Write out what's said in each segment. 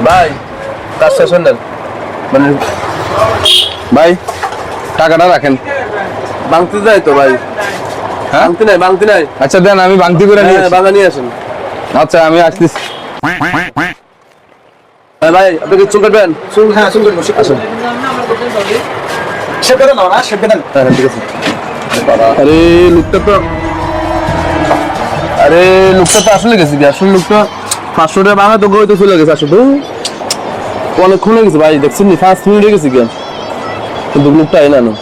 ভাই কাজ শেষ হলেন মানে ভাই টাকাটা রাখেন। বাংতি যায় তো ভাই। হ্যাঁ বাংতি নাই। আচ্ছা দেন, আমি বাংতি করে নিয়ে আসি। বাংলা নিয়ে আসেন। আচ্ছা আমি আসতেছি। ভাই আপনি কি চুল কাটবেন? চুল কাটবো আসুন। শেভ করে নাও না, শেভ করে নাও। হ্যাঁ ঠিক আছে। আরে লোকটা তো আসলে গেছে কি আসলে লোকটা 500 টাকা বাংলা তো গই তো চলে গেছে আসলে অনেকক্ষণ হয়ে গেছে ভাই দেখছেন নি 5 মিনিট হয়ে গেছে কি কিন্তু লোকটা এলো না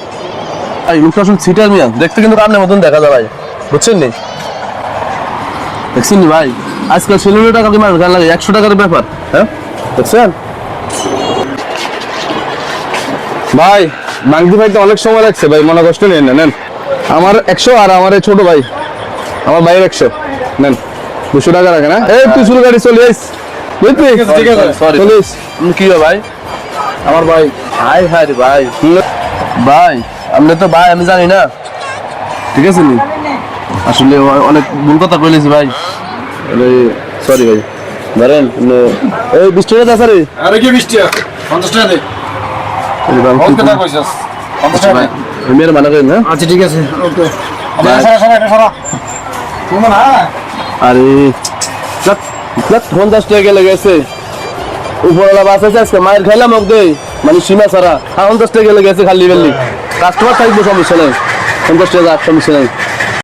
ভাই লোকটা আসলে সিটার মিয়া দেখতে কিন্তু কামনের মতন দেখা যায় ভাই বুঝছেন নি দেখছেন নি ভাই আজকাল 16 টাকা দিয়ে মাছ গান লাগে 100 টাকার ব্যাপার হ্যাঁ দেখছেন ভাই বাংতি ভাই তো অনেক সময় লাগছে ভাই, মনে কষ্ট নেন না, নেন। আমার 100 আর আমার এই ছোট ভাই, আমার ভাইয়ের 100 নেন। 200 টাকা রাখেন। হ্যাঁ এই তুই চুল গাড়ি চলে আইস বুঝলি? ঠিক আছে সরি চলে আইস। কি হয় ভাই আমার ভাই হাই হাই রে ভাই ভাই আপনি তো ভাই আমি জানি না ঠিক আছে নি আসলে অনেক ভুল কথা কইলেছি ভাই সরি ভাই ধরেন এই 20 টাকা আছে রে আরে কি 20 টাকা 50 টাকা দে। ওকে কথা কইছস 50 টাকা ভাই মেয়ের মানা করেন না আচ্ছা ঠিক আছে ওকে সারা সারা এটা সারা তুমি না আরে 50 টাকা গেলে গেছে উপরওয়ালা বাস আছে আজকে মায়ের খাইলাম ওকে দেই মানে সীমা ছাড়া 50 টাকা গেলে গেছে খালি বেলি কাস্টমার থাকবে সমস্যা নেই 50 টাকা সমস্যা নেই